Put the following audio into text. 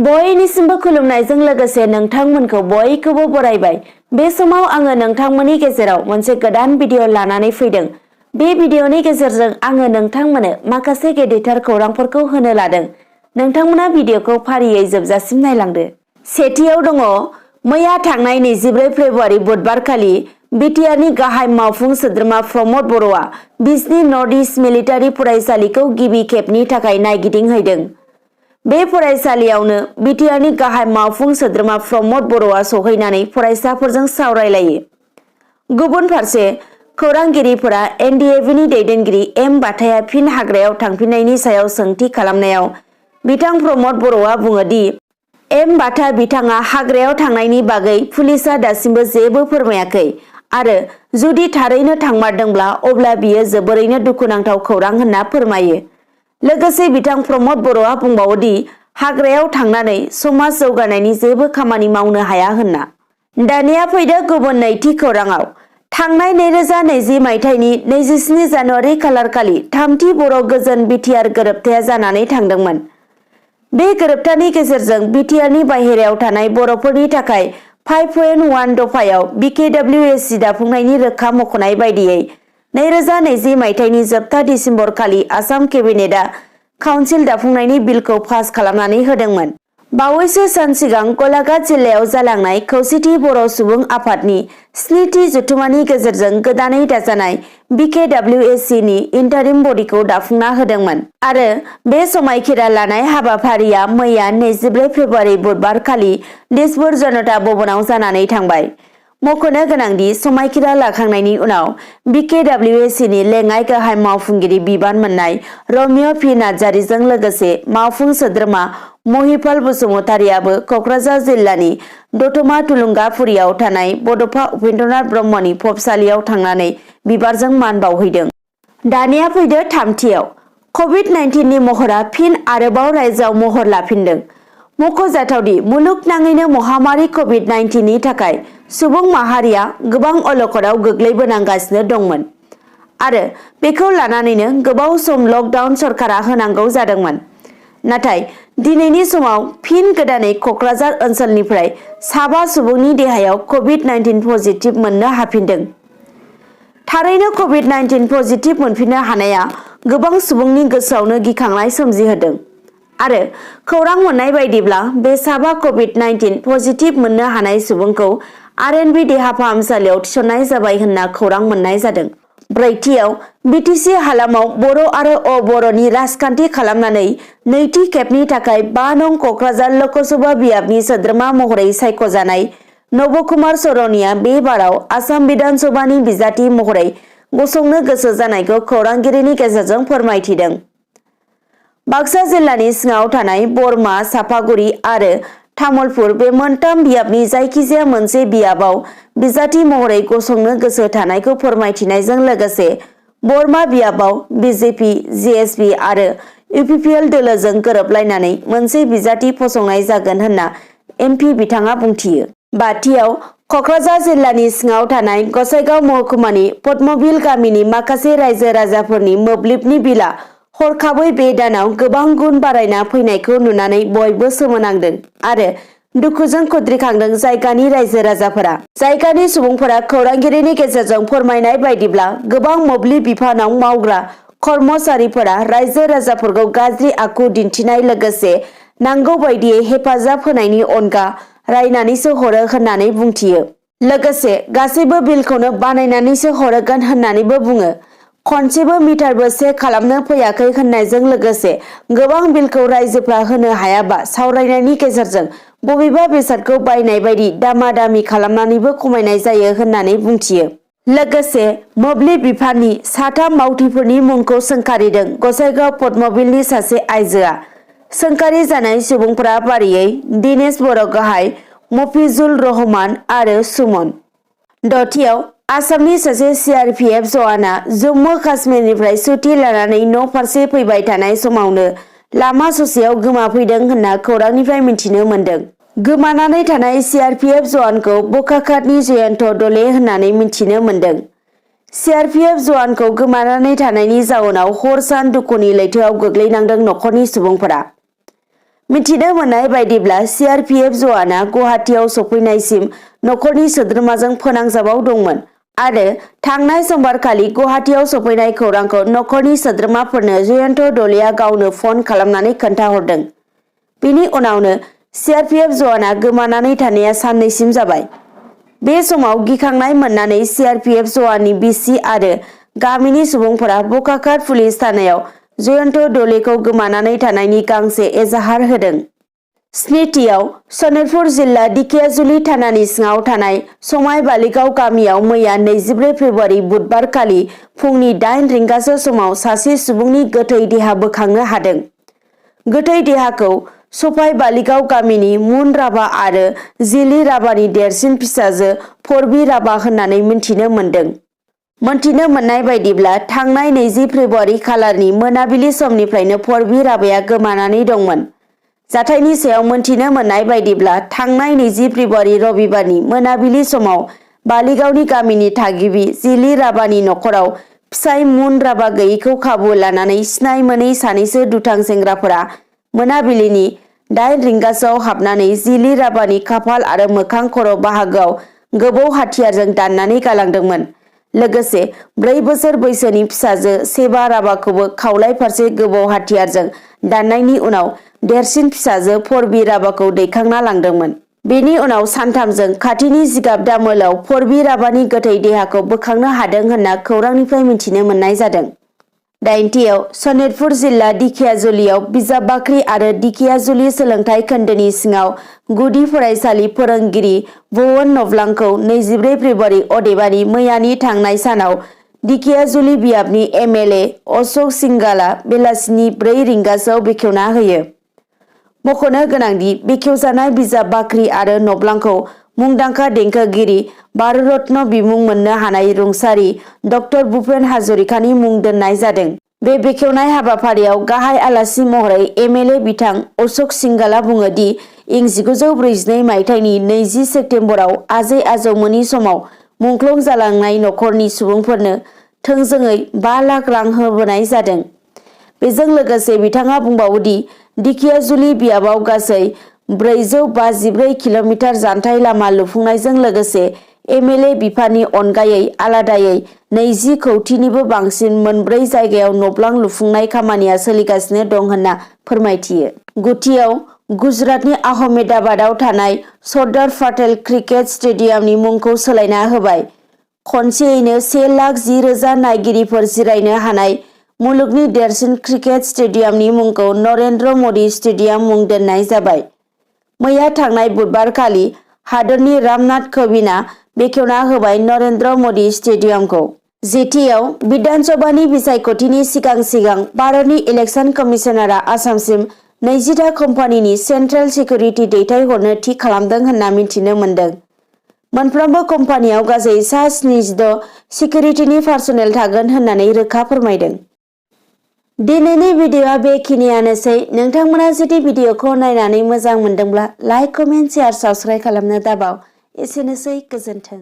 बयनिसिमबो खुलुमनायजों लोगोसे नोंथांमोनखौ बयखौबो बरायबाय। बे समाव आङो नोंथांमोननि गेजेराव मोनसे गोदान भिडिअ लानानै फैदों। बे भिडिअनि गेजेरजों आङो नोंथांमोननो माखासे गेदेरथार खौरांफोरखौ होनो लादों। नोंथांमोना भिडिअखौ फारियै जोबजासिम नायलांदो। सेथियाव दङ, मैया थांनाय 24 फेब्रुआरि बुधबारखालि बिटिआरनि गाहाय मावफुं सोद्रोमा प्रमद बर'आ बिजनी नर्थ इस्ट मिलिटारि फरायसालिखौ गिबि खेबनि थाखाय नायगिदिंहैदों। बे फरायसालियावनो बिटिआरनि गाहाय मावफुं सोद्रोमा प्रमद बर'आ सहैनानै फरायसाफोरजों सावरायलायो। गुबुन फारसे खौरांगिरिफोरा एनडिएफबि दैदेनगिरि एम बाथाया फिन हाग्रायाव थांफिननायनि सायाव सोंथि खालामनायाव बिथां प्रमद बर'आ बुङो दि एम बाथा बिथाङा हाग्रायाव थांनायनि बागै पुलिसआ दासिमबो जेबो फोरमायाखै आरो जुदि थारैनो थांमारदोंब्ला अब्ला बियो जोबोरैनो दुखुनांथाव खौरां होनना फोरमायो। लोगोसे बिथां प्रमद बर'आ बुंबावो दि हाग्रायाव थांनानै समाज जौगानायनि जेबो खामानि मावनो हाया होनना। दानिया फैदो गुबुन नैथि खौराङाव। थांनाय 2020 मायथाइनि 27 जानुवारि खालारखालि थामथि बर' गोजोन बिटिआर गोरोबथाया जानानै थांदोंमोन। बे गोरोबथानि गेजेरजों बिटिआरनि बाहेरायाव थानाय बर'फोरनि थाखाय 5.1 दफायाव बिकेडब्लिउएसि दाफुंनायनि रोखा मख'नाय बायदियै 2020 मायथाइनि जोबथा दिसेम्बर खालि आसाम केबिनेटआ काउन्सिल दाफुंनायनि बिलखौ पास खालामनानै होदोंमोन। बावैसो सान सिगां गलाघाट जिल्लायाव जालांनाय खौसेथि बर' सुबुं आफादनि 7थि जथुम्मानि गेजेरजों गोदानै दाजानाय बिकेडब्लिउएसि इन्टारिम बडिखौ दाफुंना होदोंमोन आरो बे समायखिरा लानाय हाबाफारिया मैया 24 फेब्रुआरि बुधबारखालि दिसपुर जनता भवनाव जानानै थांबाय। मख'नो गोनांदि समायखिरा लाखांनायनि उनाव बिकेडब्लिउएसि लेङाइ गाहाय मावफुंगिरि बिबान मोननाय रमिय' पि नार्जारिजों लोगोसे मावफुं सोद्रोमा महिपाल बसुमतारियाबो क'क्राझार जिल्लानि दतमा थुलुंगाफुरियाव थानाय बड'फा उपेन्द्रनाथ ब्रह्मनि फबसालियाव थांनानै बिबारजों मान बावहैदों। दानिया फैदो थामथियाव। कभिड-19 महरा फिन आरोबाव रायजोआव महर लाफिनदों। मख'जाथावदि मुलुगनाङैनो महामारि कभिड-19नि थाखाय सुबुं माहारिया गोबां अलखदाव गोग्लैबोनांगासिनो दंमोन आरो बेखौ लानानैनो गोबाव सम लकडाउन सरकारा होनांगौ जादोंमोन। नाथाय दिनैनि समाव फिन गोदानै क'क्राझार ओनसोलनिफ्राय 7 सुबुंनि देहायाव कभिड-19 पजिटिभ मोननो हाफिनदों। थारैनो कभिड-19 पजिटिभ मोनफिननो हानाया गोबां सुबुंनि गोसोआवनो गिखांनाय सोमजिहोदों आरो खौरां मोननाय बायदिब्ला बे 7 कभिड-19 पजिटिभ मोननो हानाय सुबुंखौ आर.एन.बि देहा फाहामसालियाव थिसननाय जाबाय होनना खौरां मोननाय जादों। ब्रैथियाव, बिटिसि हालामाव बर' आरो अबर'नि राजखान्थि खालामनानै नैथि खेबनि थाखाय 5 नं क'क्राझार लकसभा बियाबनि सोद्रोमा महरै सायख'जानाय नब कुमार सरनिया बे बाराव आसाम बिधान सभानि बिजाथि महरै गसंनो गोसो जानायखौ खौरांगिरिनि गेजेरजों फोरमायथिदों। बाक्सा जिल्लानि सिङाव थानाय बरमा, सापागुरि आरो तामुलपुर बे मोनथाम बियाबनि जायखिजाया मोनसे बियाबाव बिजाथि महरै गसंनो गोसो थानायखौ फोरमायथिनायजों लोगोसे बरमा बियाबाव बिजेपि, जिएसपि आरो इउपिपिएल दोलोजों गोरोबलायनानै मोनसे बिजाथि फसंनाय जागोन होनना एम.पि बिथाङा बुंथियो। बाथियाव, क'क्राझार जिल्लानि सिङाव थानाय गसाइगाव महकुमानि पद्मबिल गामिनि माखासे रायजो राजाफोरनि मोब्लिबनि बिला हरखाबै बे दानाव गोबां गुन बारायना फैनायखौ नुनानै बयबो सोमोनांदों आरो दुखुजों खुद्रिखांदों जायगानि रायजो राजाफोरा। जायगानि सुबुंफोरा खौरांगिरिनि गेजेरजों फोरमायनाय बायदिब्ला गोबां मोब्लिब बिफानाव मावग्रा कर्मचारिफोरा रायजो राजाफोरखौ गाज्रि आखु दिन्थिनाय लोगोसे नांगौ बायदियै हेफाजाब होनायनि अनगा रायनानैसो हरो होननानै बुंथियो। लोगोसे गासैबो बिलखौनो बानायनानैसो हरगोन होननानैबो बुङो। खनसेबो मिटारबो चेक खालामनो फैयाखै होननायजों लोगोसे गोबां बिलखौ रायजोफ्रा होनो हायाबा सावरायनायनि गेजेरजों बबेबा बेसादखौ बायनाय बायदि दामा-दामि खालामनानैबो खमायनाय जायो होननानै बुंथियो। लोगोसे मोब्लिब बिफाननि 3 मावथिफोरनि मुंखौ सोंखारिदों गसाइगाव पद्मबिलनि सासे आइजोआ। सोंखारि जानाय सुबुंफोरा फारियै दिनेश बर' गाहाय, मफिजुल रहमान आरो सुमन। दथियाव, आसामनि सासे सिआरपिएफ जवाना जम्मु काश्मीरनिफ्राय सुथि लानानै न' फारसे फैबाय थानाय समावनो लामा ससेयाव गोमाफैदों होनना खौरांनिफ्राय मिथिनो मोन्दों। गोमानानै थानाय सिआरपिएफ जवानखौ बकाखातनि जयन्त दले होननानै मिथिनो मोन्दों। सिआरपिएफ जवानखौ गोमानानै थानायनि जाउनाव हर सान दुखुनि लैथोआव गोग्लैनांदों नखरनि सुबुंफोरा। मिथिनो मोननाय बायदिब्ला CRPF जवाना गुवाहाटीयाव सफैनायसिम नखरनि सोद्रोमाजों फोनांजाबाव दंमोन आरो थांनाय समबारखालि गुवाहाटीयाव सफैनाय खौरांखौ नखरनि सोद्रोमाफोरनो जयन्त दलेया गावनो फन खालामनानै खोन्थाहरदों। बेनि उनावनो CRPF जवाना गोमानानै थानाया साननैसिम जाबाय। बे समाव गिखांनाय मोननानै CRPF जवाननि बिसि आरो गामिनि सुबुंफोरा बकाखात पुलिस थानायाव जयन्त दलेखौ गोमानानै थानायनि गांसे एजाहार होदों। स्निथियाव सनितपुर जिल्ला दिखियाजुलि थानानि सिङाव थानाय समाय बालिगाव गामियाव मैया 24 फेब्रुवारि बुधबारखालि फुंनि 8 रिंगासो समाव सासे सुबुंनि गोथै देहा बोखांनो हादों। गोथै देहाखौ सफाय बालिगाव गामिनि मुन राभा आरो जिलि राभानि देरसिन फिसाजो फरबि राभा होननानै मिन्थिनो मोन्दों। मोनथिनो मोननाय बायदिब्ला थांनाय 20 फेब्रुवारि खालारनि मोनाबिलि समनिफ्रायनो फरबि राभाया गोमानानै दंमोन। जाथायनि सायाव मोनथिनो मोननाय बायदिब्ला थांनाय 20 फेब्रुवारि रबिबारनि मोनाबिलि समाव बालिगावनि गामिनि थागिबि जिलि राभानि नखराव फिसाय मुन राभा गैयैखौ खाबु लानानै सिनाय मोनै सानैसो दुथां सेंग्राफोरा मोनाबिलिनि 8 रिंगासोआव हाबनानै जिलि राभानि खाफाल आरो मोखां खर' बाहागोआव गोबौ हाथियारजों दाननानै गालांदोंमोन। लोगोसे 4 बोसोर बैसोनि फिसाजो सेबा राभाखौबो खावलाय फारसे गोबौ हाथियारजों दाननायनि उनाव देरसिन फिसाजो फरबि राभाखौ दैखांना लांदोंमोन। बेनि उनाव सानथामजों खाथिनि जिगाब दामोलाव फरबि राभानि गोथै देहाखौ बोखांनो हादों होनना खौरांनिफ्राय मिथिनो मोननाय जादों। 9थियाव सनितपुर जिल्ला दिखियाजुलियाव बिजाब बाख्रि आरो दिखियाजुलि सोलोंथाइ खोन्दोनि सिङाव गुदि फरायसालि फोरोंगिरि भुवन नब्लांखौ 24 फेब्रुवारि अदेबानि मैयानि थांनाय सानाव दिखियाजुलि बियाबनि MLA अशोक सिंगाला बेलासिनि 4 रिंगासोआव बेखेवना होयो। मख'नो गोनांदि बेखेवजानाय बिजाब बाख्रि आरो नब्लांखौ मुंदांखा देंखोगिरि भारतरत्न बिमुं मोननो हानाय रुंसारि डक्टर भुपेन हाजरिकानि मुं दोननाय जादों। बे बेखेवनाय हाबाफारियाव गाहाय आलासि महरै MLA बिथां अशोक सिंगाला बुङो दि इं 1942 मायथाइनि 20 सेप्तेम्बराव आजै आजौमोननि समाव मुंख्लं जालांनाय नखरनि सुबुंफोरनो थोंजोङै 5 लाख रां होबोनाय जादों। बेजों लोगोसे बिथाङा बुंबावो दि दिखियाजुलि बियाबाव गासै 454 किल'मिटार जानथाइ लामा लुफुंनायजों लोगोसे MLA बिफाननि अनगायै आलादायै 20 कौटिनिबो बांसिन मोनब्रै जायगायाव नब्लां लुफुंनाय खामानिया सोलिगासिनो दं होनना फोरमायथियो। 9थियाव गुजरातनि आहमेदाबादाव थानाय सरदार पटेल क्रिकेट स्टेडियामनि मुंखौ सोलायना होबाय। खनसेयैनो 1,10,000 नायगिरिफोर जिरायनो हानाय मुलुगनि देरसिन क्रिकेट स्टेडियामनि मुंखौ नरेन्द्र मदि स्टेडियाम मुं दोननाय जाबाय। मैया थांनाय बुधबारखालि हादोरनि रामनाथ कोविंदआ बेखेवना होबाय नरेन्द्र मदि स्टेडियामखौ। 10थियाव बिधान सभानि बिसायख'थिनि सिगां भारतनि इलेक्शन कमिशनारआ आसामसिम 20टा कम्पानिनि सेन्ट्रेल सिकिउरिटि दैथायहरनो थि खालामदों होनना मिथिनो मोन्दों। मोनफ्रोमबो कम्पानियाव गासै 76 सिकिउरिटिनि पार्सनेल थागोन होननानै रोखा फोरमायदों। दिनैनि भिडिअ'आ बेखिनियानोसै। नोंथांमोना जुदि भिडिअ'खौ नायनानै मोजां मोनदोंब्ला लाइक, कमेन्ट, शेयार, साबस्क्राइब खालामनो दाबाव। एसेनोसै, गोजोन्थों।